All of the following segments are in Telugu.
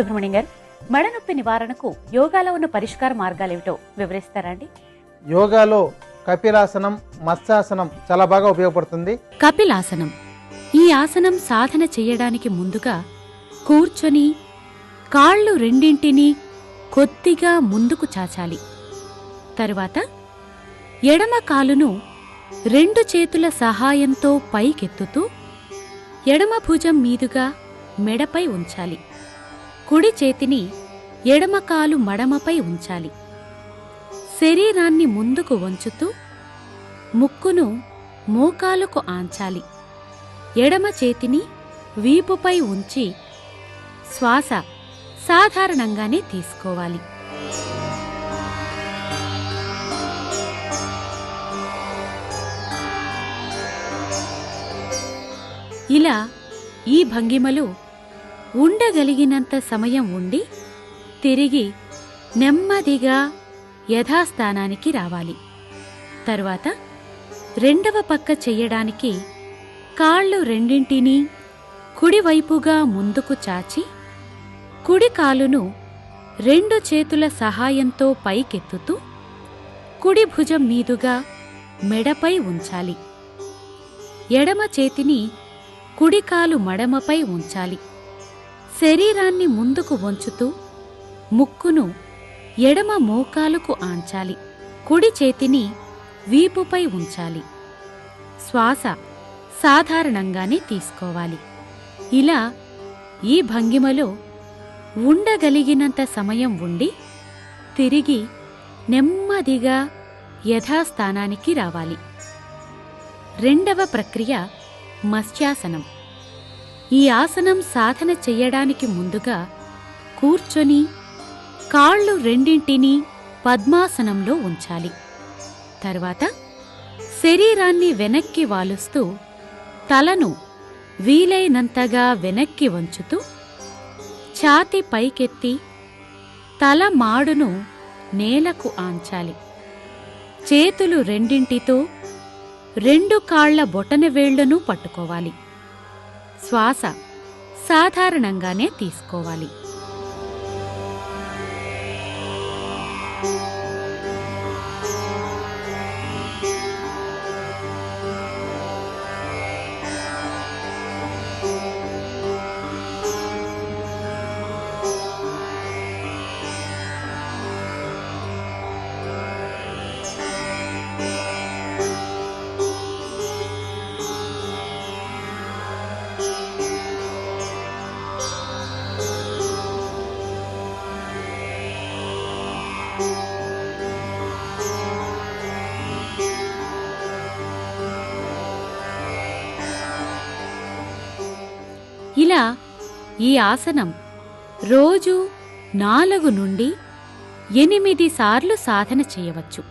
సుబ్రహ్మణ్యం గారు, మెడ నొప్పి నివారణకు యోగాలో ఉన్న పరిష్కార మార్గాలు ఏమిటో వివరిస్తారా అండి? యోగాలో కపిలాసనం, మత్స్యాసనం చాలా బాగా ఉపయోగపడుతుంది. కపిలాసనం. ఈ ఆసనం సాధన చెయ్యడానికి ముందుగా కూర్చొని కాళ్ళు రెండింటినీ కొద్దిగా ముందుకు చాచాలి. తరువాత ఎడమ కాలును రెండు చేతుల సహాయంతో పైకెత్తుతూ ఎడమ భుజం మీదుగా మెడపై ఉంచాలి. కుడి చేతిని ఎడమ కాలు మడమపై ఉంచాలి. శరీరాన్ని ముందుకు వంచుతూ ముక్కును మోకాలుకు ఆంచాలి. ఎడమ చేతిని వీపుపై ఉంచి శ్వాస సాధారణంగానే తీసుకోవాలి. ఇలా ఈ భంగిమలో ఉండగలిగినంత సమయం ఉండి తిరిగి నెమ్మదిగా యథాస్థానానికి రావాలి. తరువాత రెండవ పక్క చెయ్యడానికి కాళ్ళు రెండింటినీ కుడివైపుగా ముందుకు చాచి కుడి కాలును రెండు చేతుల సహాయంతో పైకెత్తుతూ కుడి భుజం మీదుగా మెడపై ఉంచాలి. ఎడమ చేతిని కుడికాలు మడమపై ఉంచాలి. శరీరాన్ని ముందుకు వంచుతూ ముక్కును ఎడమ మోకాలుకు ఆంచాలి. కుడి చేతిని వీపుపై ఉంచాలి. శ్వాస సాధారణంగానే తీసుకోవాలి. ఇలా ఈ భంగిమలో ఉండగలిగినంత సమయం ఉండి తిరిగి నెమ్మదిగా యథాస్థానానికి రావాలి. రెండవ ప్రక్రియ మత్స్యాసనం. ఈ ఆసనం సాధన చెయ్యడానికి ముందుగా కూర్చొని కాళ్ళు రెండింటినీ పద్మాసనంలో ఉంచాలి. తరువాత శరీరాన్ని వెనక్కి వాలుస్తూ తలను వీలైనంతగా వెనక్కి వంచుతూ ఛాతీ పైకెత్తి తల మాడును నేలకు ఆంచాలి. చేతులు రెండింటితో రెండు కాళ్ల బొటనవేళ్లను పట్టుకోవాలి. శ్వాస సాధారణంగానే తీసుకోవాలి. ఇలా ఈ ఆసనం రోజు 4 నుండి 8 సార్లు సాధన చేయవచ్చు.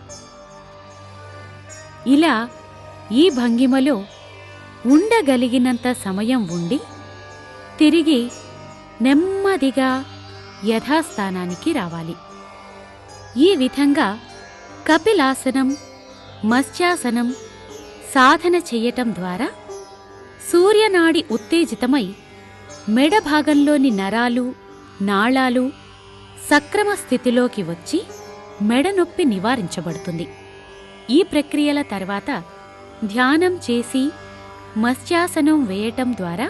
ఇలా ఈ భంగిమలో ఉండగలిగినంత సమయం ఉండి తిరిగి నెమ్మదిగా యథాస్థానానికి రావాలి. ఈ విధంగా కపిలాసనం, మత్స్యాసనం సాధన చెయ్యటం ద్వారా సూర్యనాడి ఉత్తేజితమై మెడ భాగంలోని నరాలు, నాళాలు సక్రమ స్థితిలోకి వచ్చి మెడ నొప్పి నివారించబడుతుంది. ఈ ప్రక్రియల తర్వాత ధ్యానం చేసి మత్స్యాసనం వేయటం ద్వారా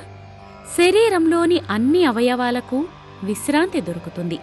శరీరంలోని అన్ని అవయవాలకు విశ్రాంతి దొరుకుతుంది.